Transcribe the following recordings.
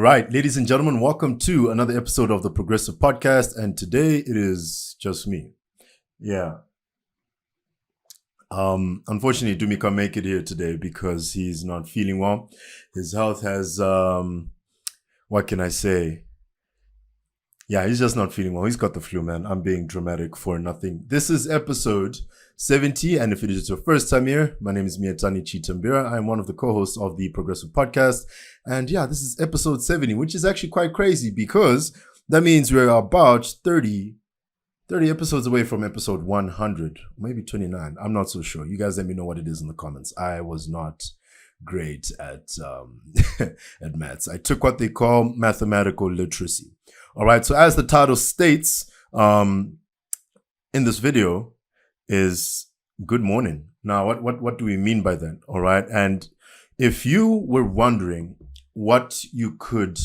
right, ladies and gentlemen, welcome to another episode of the Progressive Podcast. And today it is just me. Yeah. Unfortunately, Dumi can't make it here today because he's not feeling well. His health has, what can I say? Yeah, he's just not feeling well. He's got the flu, man. I'm being dramatic for nothing. This is episode 70. And if it is your first time here, my name is Mietani Chitambira. I'm one of the co-hosts of the Progressive Podcast. And yeah, this is episode 70, which is actually quite crazy because that means we're about 30 episodes away from episode 100, maybe 29. I'm not so sure. You guys let me know what it is in the comments. I was not great at at maths. I took what they call mathematical literacy. All right. So as the title states, in this video is good morning. Now, what do we mean by that? All right. And if you were wondering what you could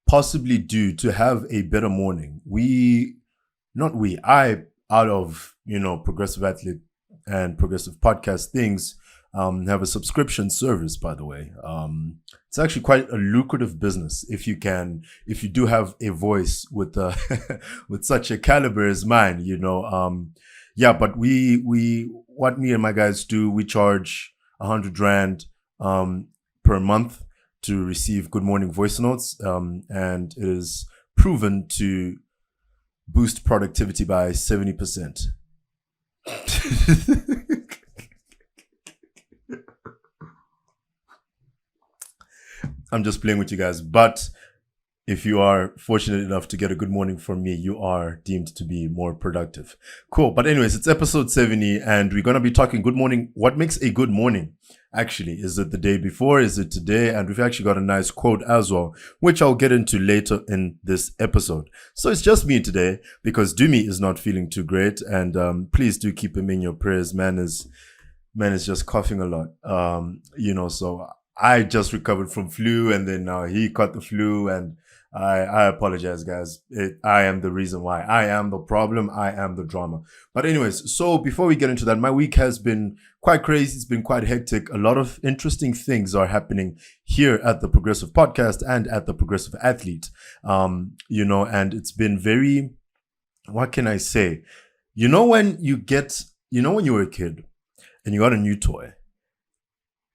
possibly do to have a better morning, I, out of, Progressive Athlete and Progressive Podcast things, have a subscription service, by the way. It's actually quite a lucrative business if you do have a voice with with such a caliber as mine, Yeah, but what me and my guys do, we charge 100 Rand per month to receive good morning voice notes. And it is proven to boost productivity by 70%. I'm just playing with you guys, but if you are fortunate enough to get a good morning from me, you are deemed to be more productive. Cool. But anyways, it's episode 70 and we're going to be talking good morning. What makes a good morning? Actually, is it the day before? Is it today? And we've actually got a nice quote as well, which I'll get into later in this episode. So it's just me today because Dumi is not feeling too great. And please do keep him in your prayers. Man is just coughing a lot. So I just recovered from flu and then now he caught the flu and I apologize, guys. I am the reason why. I am the problem. I am the drama. But anyways, so before we get into that, my week has been quite crazy. It's been quite hectic. A lot of interesting things are happening here at the Progressive Podcast and at the Progressive Athlete. And it's been very, what can I say? When you were a kid and you got a new toy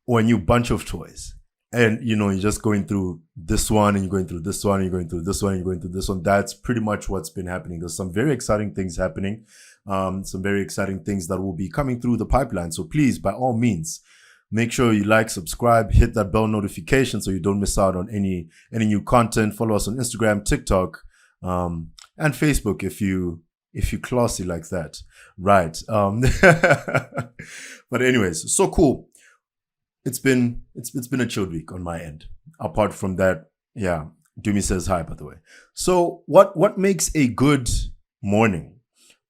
or a new bunch of toys, and, you're just going through this one and you're going through this one and you're going through this one and you're going through this one. That's pretty much what's been happening. There's some very exciting things happening. Some very exciting things that will be coming through the pipeline. So please, by all means, make sure you like, subscribe, hit that bell notification so you don't miss out on any new content. Follow us on Instagram, TikTok, and Facebook if you classy like that. Right. But anyways, so cool. It's been a chilled week on my end. Apart from that, yeah, Dumi says hi, by the way. So what makes a good morning?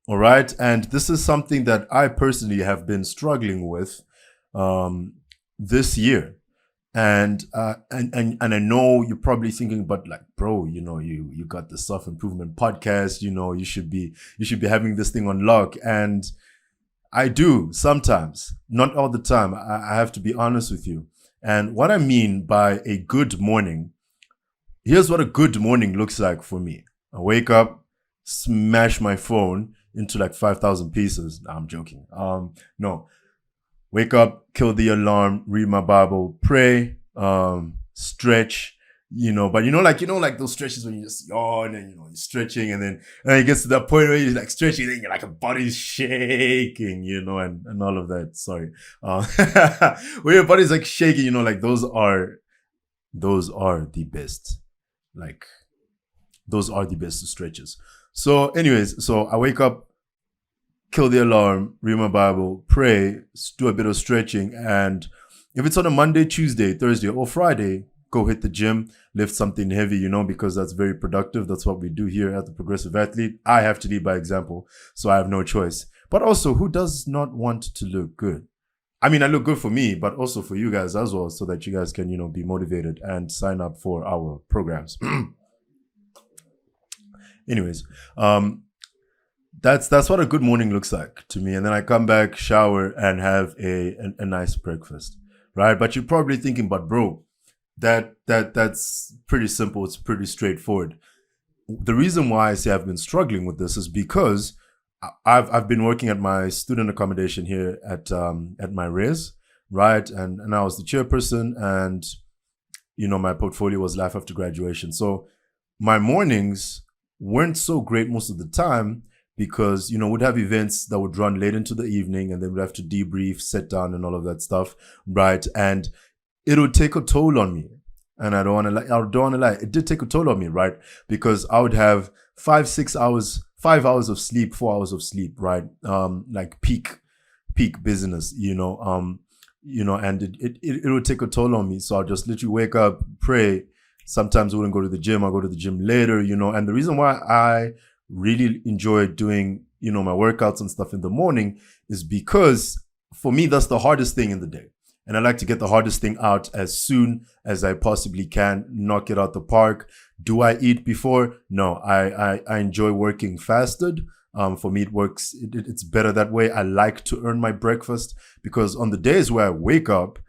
All right. And this is something that I personally have been struggling with this year. And I know you're probably thinking, but like, bro, you got the self-improvement podcast, you should be having this thing on lock. And I do sometimes, not all the time. I have to be honest with you. And what I mean by a good morning, here's what a good morning looks like for me. I wake up, smash my phone into like 5,000 pieces. No, I'm joking. No. Wake up, kill the alarm, read my Bible, pray, stretch, but like those stretches when you just yawn and, you're stretching and then it gets to that point where you're like stretching and you're like, your body's shaking, and all of that. Sorry. When your body's like shaking, like those are the best. Like those are the best stretches. So anyways, so I wake up, kill the alarm, read my Bible, pray, do a bit of stretching. And if it's on a Monday, Tuesday, Thursday or Friday, go hit the gym, lift something heavy, because that's very productive. That's what we do here at the Progressive Athlete. I have to lead by example, so I have no choice. But also, who does not want to look good? I mean, I look good for me, but also for you guys as well, so that you guys can, be motivated and sign up for our programs. Anyways, that's what a good morning looks like to me. And then I come back, shower, and have a nice breakfast, right? But you're probably thinking, but bro, That's pretty simple. It's pretty straightforward. The reason why I say I've been struggling with this is because I've been working at my student accommodation here at my res, right? And I was the chairperson, and my portfolio was life after graduation. So my mornings weren't so great most of the time because we'd have events that would run late into the evening, and then we'd have to debrief, sit down, and all of that stuff, right? And it would take a toll on me. And I don't want to lie. It did take a toll on me, right? Because I would have 5 hours of sleep, 4 hours of sleep, right? Like peak business, and it would take a toll on me. So I'll just literally wake up, pray. Sometimes I wouldn't go to the gym. I'll go to the gym later, and the reason why I really enjoy doing, my workouts and stuff in the morning is because for me, that's the hardest thing in the day. And I like to get the hardest thing out as soon as I possibly can, knock it out the park. Do I eat before? No, I enjoy working fasted. For me, it works. It's better that way. I like to earn my breakfast because on the days where I wake up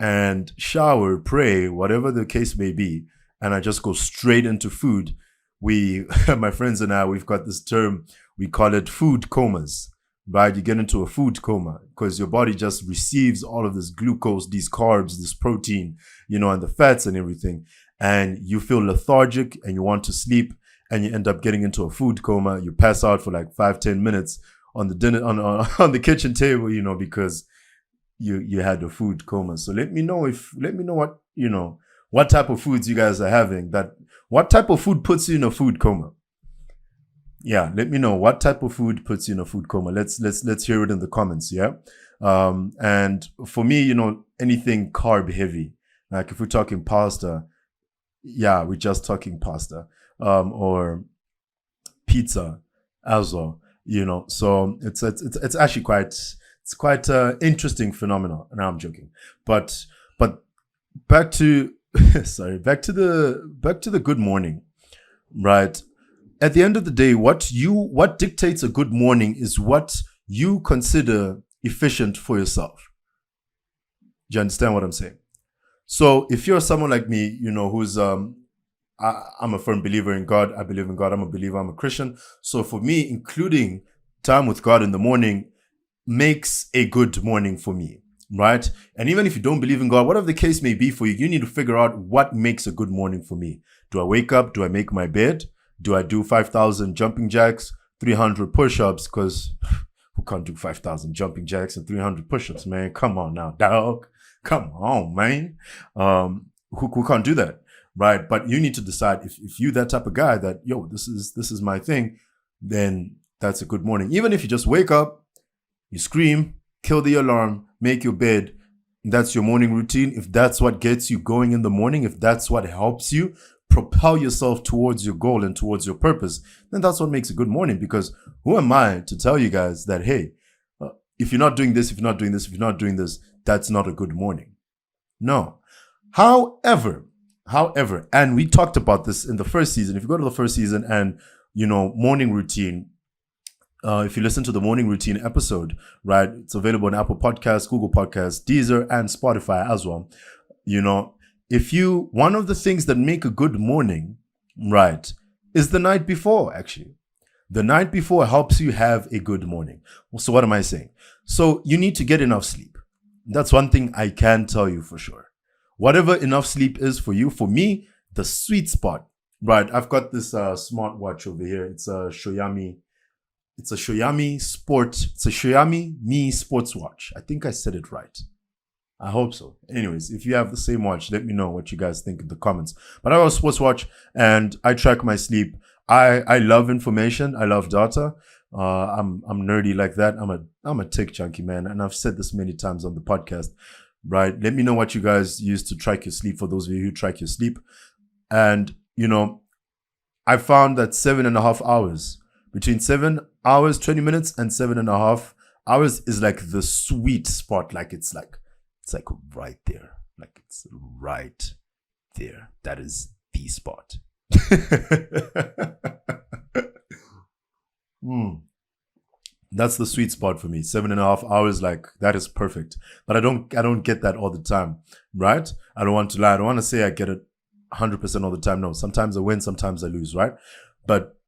and shower, pray, whatever the case may be, and I just go straight into food, my friends and I, we've got this term, we call it food comas. Right, you get into a food coma because your body just receives all of this glucose, these carbs, this protein, and the fats and everything. And you feel lethargic and you want to sleep, and you end up getting into a food coma. You pass out for like 5-10 minutes on the dinner on the kitchen table, because you had a food coma. So let me know what type of foods you guys are having. What type of food puts you in a food coma? Yeah, let me know what type of food puts you in a food coma. Let's hear it in the comments. Yeah. And for me, anything carb heavy, like if we're talking pasta, yeah, we're just talking pasta, or pizza as well, so it's actually quite interesting phenomenon. And I'm joking, but back to, sorry, back to the good morning, right? At the end of the day, what dictates a good morning is what you consider efficient for yourself. Do you understand what I'm saying? So if you're someone like me, who's I'm a firm believer in God. I believe in God. I'm a believer. I'm a Christian. So for me, including time with God in the morning makes a good morning for me, right? And even if you don't believe in God, whatever the case may be for you, you need to figure out what makes a good morning for me. Do I wake up? Do I make my bed? Do I do 5,000 jumping jacks, 300 push-ups? Because who can't do 5,000 jumping jacks and 300 push-ups, man? Come on now, dog. Come on, man. Who can't do that, right? But you need to decide if you're that type of guy that, this is my thing, then that's a good morning. Even if you just wake up, you scream, kill the alarm, make your bed, that's your morning routine. If that's what gets you going in the morning, if that's what helps you propel yourself towards your goal and towards your purpose, then that's what makes a good morning. Because who am I to tell you guys that, hey, if you're not doing this, if you're not doing this, if you're not doing this, that's not a good morning. No. However, and we talked about this in the first season. If you go to the first season and, morning routine, if you listen to the morning routine episode, right, it's available on Apple Podcasts, Google Podcasts, Deezer, and Spotify as well. One of the things that make a good morning, right, is the night before, actually. The night before helps you have a good morning. So what am I saying? So you need to get enough sleep. That's one thing I can tell you for sure. Whatever enough sleep is for you, for me, the sweet spot, right? I've got this smartwatch over here. It's a Xiaomi. It's a Xiaomi Mi sports watch. I think I said it right. I hope so. Anyways, if you have the same watch, let me know what you guys think in the comments. But I have a sports watch and I track my sleep. I love information. I love data. I'm nerdy like that. I'm a tech junkie, man. And I've said this many times on the podcast, right? Let me know what you guys use to track your sleep, for those of you who track your sleep. And, I found that 7.5 hours, between 7 hours, 20 minutes and 7.5 hours is like the sweet spot. It's like right there. Like it's right there. That is the spot. That's the sweet spot for me. 7.5 hours, like that is perfect. But I don't get that all the time, right? I don't want to lie. I don't want to say I get it 100% all the time. No, sometimes I win, sometimes I lose, right? But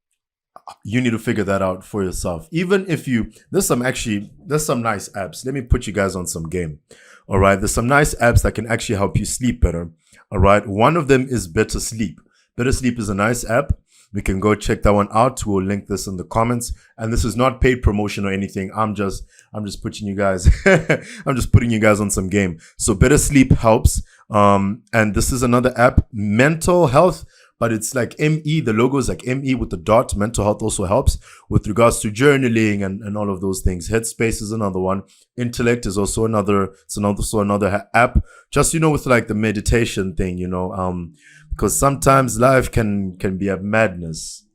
you need to figure that out for yourself. Even if there's some nice apps. Let me put you guys on some game. All right. There's some nice apps that can actually help you sleep better. All right. One of them is Better Sleep. Better Sleep is a nice app. We can go check that one out. We'll link this in the comments. And this is not paid promotion or anything. I'm just putting you guys, I'm just putting you guys on some game. So Better Sleep helps. And this is another app, Mental Health, but it's like ME. The logo is like ME with the dot. Mental Health also helps with regards to journaling and all of those things. Headspace is another one. Intellect is also another app. Just, with like the meditation thing, because sometimes life can be a madness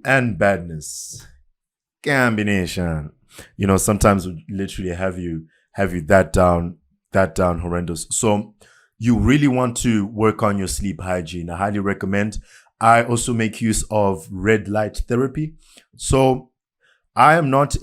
and badness combination. Sometimes we literally have you that down horrendous. So you really want to work on your sleep hygiene. I highly recommend. I also make use of red light therapy. So I am not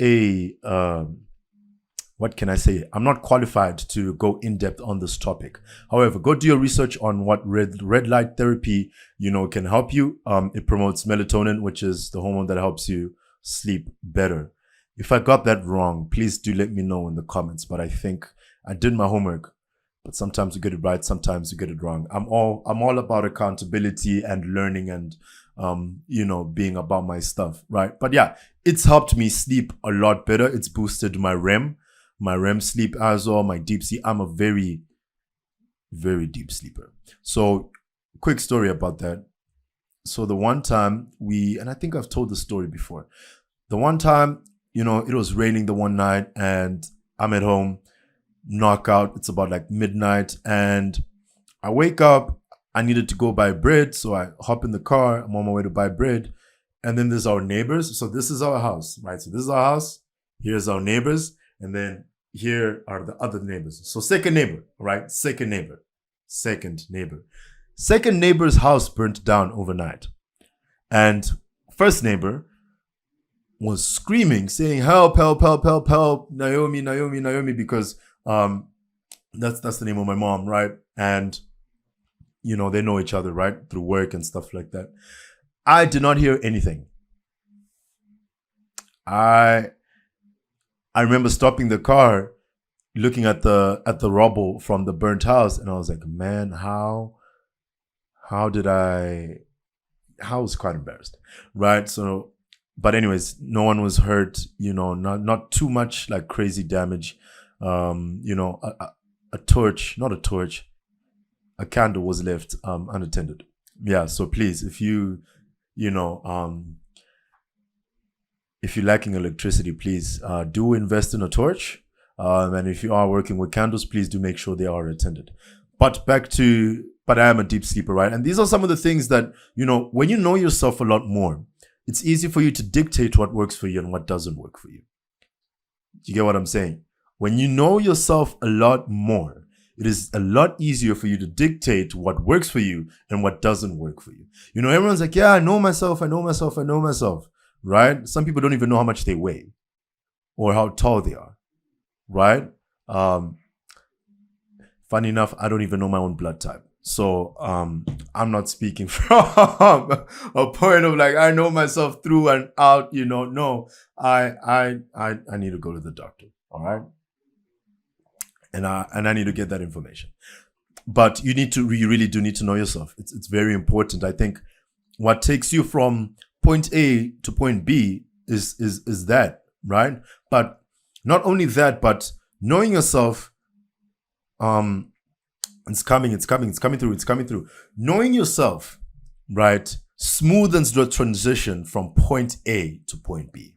what can I say? I'm not qualified to go in depth on this topic. However, go do your research on what red light therapy, can help you. It promotes melatonin, which is the hormone that helps you sleep better. If I got that wrong, please do let me know in the comments. But I think I did my homework. But sometimes we get it right, sometimes we get it wrong. I'm all about accountability and learning and being about my stuff, right? But yeah, it's helped me sleep a lot better. It's boosted my REM sleep as well, my deep sleep. I'm a very, very deep sleeper. So quick story about that. So the one time and I think I've told the story before. The one time, it was raining the one night and I'm at home, knockout. It's about like midnight and I wake up. I needed to go buy bread. So I hop in the car. I'm on my way to buy bread. And then there's our neighbors. So this is our house, right? So this is our house. Here's our neighbors. And then here are the other neighbors. So second neighbor, right? Second neighbor's house burnt down overnight. And first neighbor was screaming, saying, help, help, help, help, help, Naomi, Naomi, Naomi, because that's the name of my mom, right? And they know each other, right, through work and stuff like that. I did not hear anything. I remember stopping the car, looking at the rubble from the burnt house, and I was like, man, how was quite embarrassed, right? So, but anyways, no one was hurt, not too much like crazy damage. A candle was left unattended. Yeah, so please, if you're lacking electricity, please do invest in a torch. And if you are working with candles, please do make sure they are attended. But I am a deep sleeper, right? And these are some of the things that, when you know yourself a lot more, it's easy for you to dictate what works for you and what doesn't work for you. Do you get what I'm saying? When you know yourself a lot more, it is a lot easier for you to dictate what works for you and what doesn't work for you. Everyone's like, yeah, I know myself, right? Some people don't even know how much they weigh or how tall they are, right? Funny enough, I don't even know my own blood type. So I'm not speaking from a point of like, I know myself through and out, no, I need to go to the doctor, all right? And I need to get that information. But you really do need to know yourself. It's very important. I think what takes you from point A to point B is that, right? But not only that, but knowing yourself, it's coming through. Knowing yourself, right, smoothens the transition from point A to point B.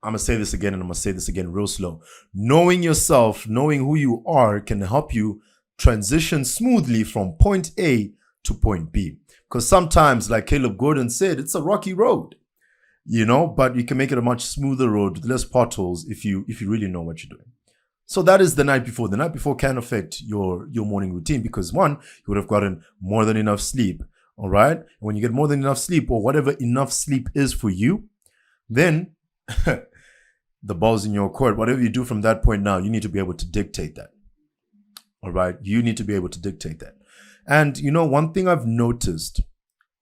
I'm going to say this again, and I'm going to say this again real slow. Knowing yourself, knowing who you are can help you transition smoothly from point A to point B. Because sometimes, like Caleb Gordon said, it's a rocky road, but you can make it a much smoother road with less potholes if you really know what you're doing. So that is the night before. The night before can affect your morning routine because one, you would have gotten more than enough sleep. All right. And when you get more than enough sleep or whatever enough sleep is for you, then The ball's in your court. Whatever you do from that point now, you need to be able to dictate that. All right. You need to be able to dictate that. And, one thing I've noticed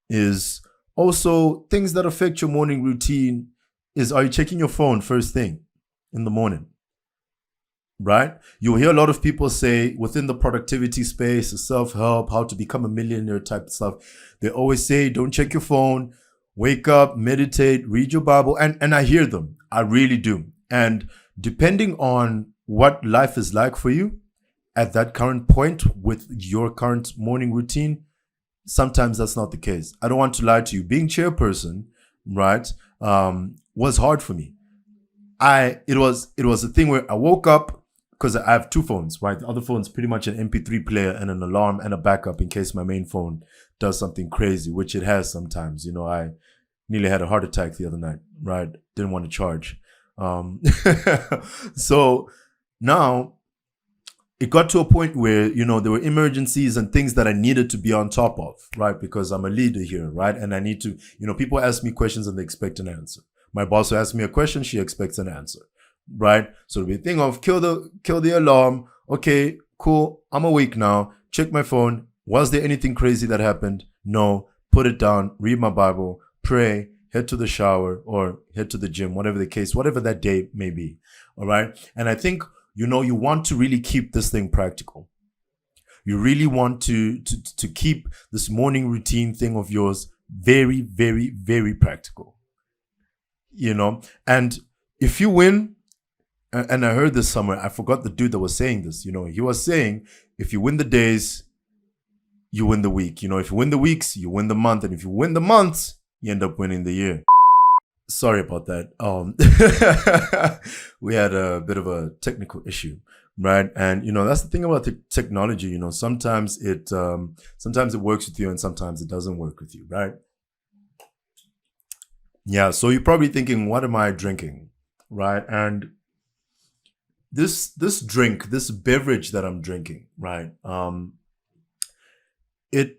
is also things that affect your morning routine is, are you checking your phone first thing in the morning? Right? You'll hear a lot of people say within the productivity space, the self-help, how to become a millionaire type of stuff. They always say, don't check your phone, wake up, meditate, read your Bible. And I hear them. I really do. And depending on what life is like for you at that current point with your current morning routine, sometimes that's not the case. I don't want to lie to you. Being chairperson, right, was hard for me. It was a thing where I woke up, because I have two phones, right? The other phone's pretty much an MP3 player and an alarm and a backup in case my main phone does something crazy, which it has sometimes. I nearly had a heart attack the other night, right? Didn't want to charge. So now it got to a point where, there were emergencies and things that I needed to be on top of, right? Because I'm a leader here, right? And I need to, people ask me questions and they expect an answer. My boss will ask me a question, she expects an answer. Right? So we think of kill the alarm. Okay, cool. I'm awake now. Check my phone. Was there anything crazy that happened? No. Put it down. Read my Bible. Pray. Head to the shower or head to the gym, whatever the case, whatever that day may be. All right. And I think, you want to really keep this thing practical. You really want to keep this morning routine thing of yours very, very, very practical. And if you win, and I heard this somewhere, I forgot the dude that was saying this, he was saying, if you win the days, you win the week. If you win the weeks, you win the month. And if you win the months, you end up winning the year. Sorry about that. We had a bit of a technical issue, right? And, that's the thing about the technology, sometimes it works with you and sometimes it doesn't work with you, right? Yeah. So you're probably thinking, what am I drinking? Right. And this beverage that I'm drinking, right? It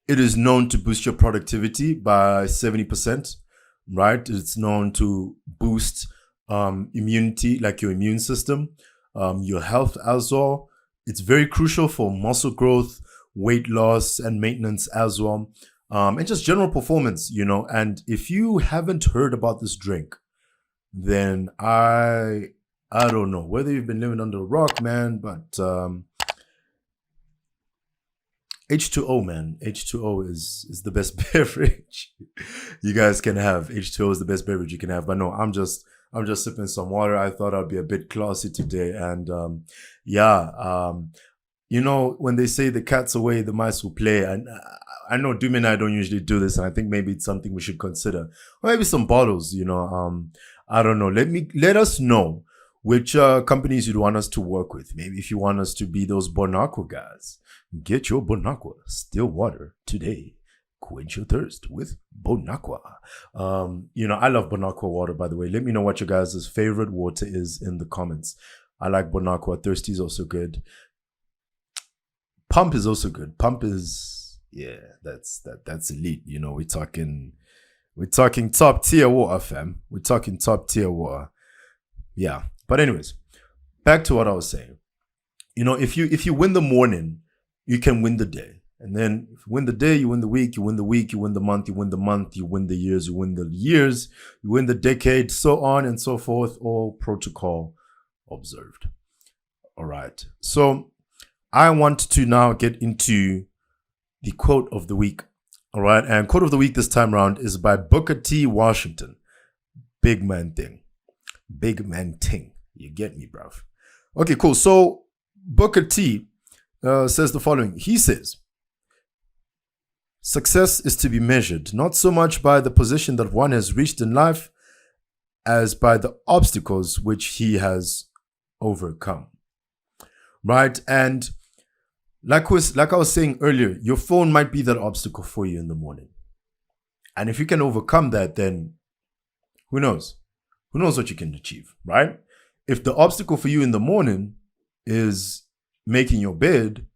is known to boost your productivity by 70%, right? It's known to boost immunity, like your immune system, your health as well. It's very crucial for muscle growth, weight loss, and maintenance as well, and just general performance, And if you haven't heard about this drink, then I don't know whether you've been living under a rock, man, but H2O, man. H2O is the best beverage you guys can have. H2O is the best beverage you can have. But no, I'm just sipping some water. I thought I'd be a bit classy today. And when they say the cat's away, the mice will play. And I know Doom and I don't usually do this, and I think maybe it's something we should consider. Or maybe some bottles, I don't know. Let us know which companies you'd want us to work with. Maybe if you want us to be those Bonaqua guys, get your Bonaqua still water today. Quench your thirst with Bonaqua. I love Bonaqua water, by the way. Let me know what your guys' favorite water is in the comments. I like Bonaqua. Thirsty is also good. Pump is also good. Pump is, that's elite. We're talking top tier water, fam. We're talking top tier water. Yeah. But anyways, back to what I was saying. If you win the morning, you can win the day. And then if you win the day, you win the week, you win the week, you win the month, you win the month, you win the years, you win the years, you win the decade, so on and so forth, all protocol observed. All right. So I want to now get into the quote of the week. All right. And quote of the week this time around is by Booker T. Washington. Big man thing. Big man ting. You get me, bruv. Okay, cool. So Booker T says the following. He says, success is to be measured not so much by the position that one has reached in life as by the obstacles which he has overcome. Right? And like I was saying earlier, your phone might be that obstacle for you in the morning. And if you can overcome that, then who knows? Who knows what you can achieve, right? If the obstacle for you in the morning is making your bed,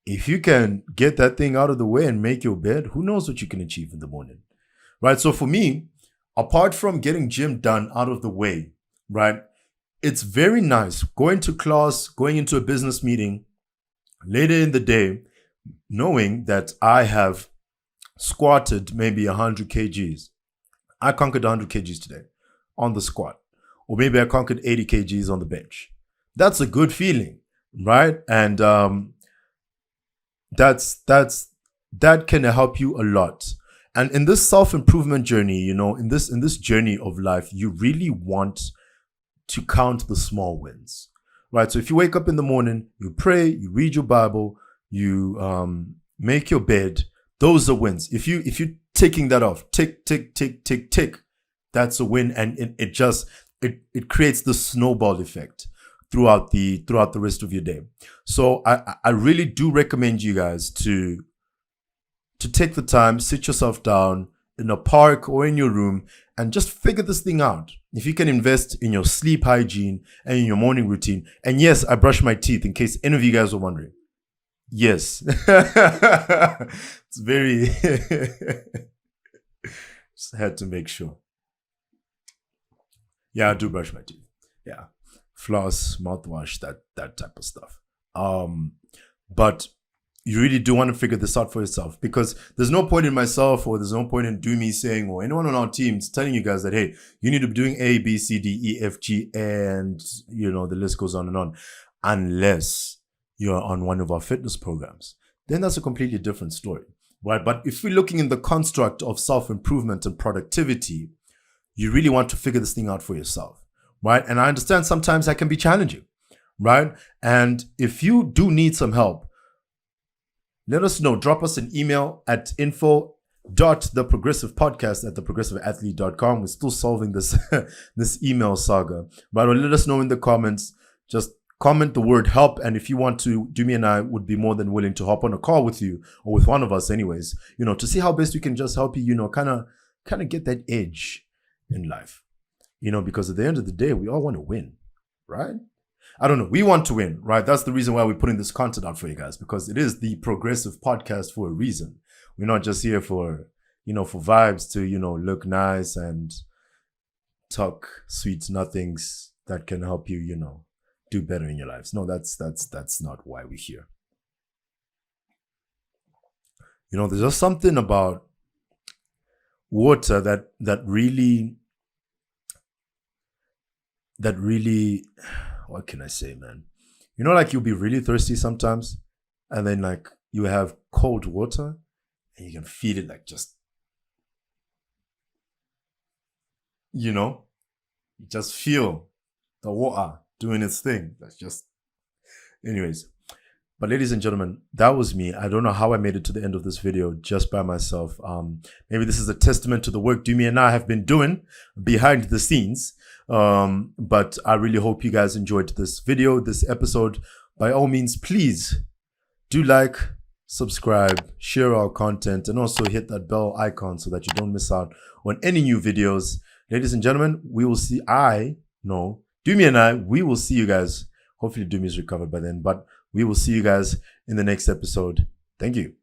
if you can get that thing out of the way and make your bed, who knows what you can achieve in the morning, right? So for me, apart from getting gym done out of the way, right, it's very nice going to class, going into a business meeting later in the day, knowing that I have squatted maybe 100 kgs. I conquered 100 kgs today on the squat, or maybe I conquered 80 kgs on the bench. That's a good feeling, right? And that can help you a lot. And in this self-improvement journey, in this journey of life, you really want to count the small wins, right? So if you wake up in the morning, you pray, you read your Bible, you make your bed, those are wins. If you're taking that off, tick, tick, tick, tick, tick, that's a win. And it creates the snowball effect throughout the rest of your day. So I really do recommend you guys to take the time, sit yourself down in a park or in your room and just figure this thing out. If you can invest in your sleep hygiene and in your morning routine. And yes, I brush my teeth in case any of you guys were wondering. Yes. It's very just had to make sure. Yeah, I do brush my teeth. Yeah. Floss, mouthwash, that type of stuff. But you really do want to figure this out for yourself, because there's no point in myself, or there's no point in Dumi saying, or anyone on our teams telling you guys that, hey, you need to be doing A, B, C, D, E, F, G, and the list goes on, unless you're on one of our fitness programs. Then that's a completely different story, right? But if we're looking in the construct of self-improvement and productivity, you really want to figure this thing out for yourself, right? And I understand sometimes that can be challenging, right? And if you do need some help, let us know. Drop us an email at info.theprogressivepodcast@theprogressiveathlete.com. We're still solving this this email saga, but let us know in the comments. Just comment the word help, and if you want to, Dumi and I would be more than willing to hop on a call with you, or with one of us anyways, to see how best we can just help you, kind of get that edge in life, because at the end of the day, we all want to win, right? I don't know. We want to win, right? That's the reason why we're putting this content out for you guys, because it is the Progressive Podcast for a reason. We're not just here for vibes to, look nice and talk sweet nothings that can help you, do better in your lives. No, that's not why we're here. There's just something about water that really, what can I say, man? Like you'll be really thirsty sometimes, and then like you have cold water and you can feel it like just, you just feel the water doing its thing. That's just, anyways. But ladies and gentlemen, that was me. I don't know how I made it to the end of this video just by myself. Maybe this is a testament to the work Dumi and I have been doing behind the scenes. But I really hope you guys enjoyed this video, this episode. By all means, please do like, subscribe, share our content, and also hit that bell icon so that you don't miss out on any new videos. Ladies and gentlemen, we will see. Dumi and I, we will see you guys. Hopefully Dumi is recovered by then, but we will see you guys in the next episode. Thank you.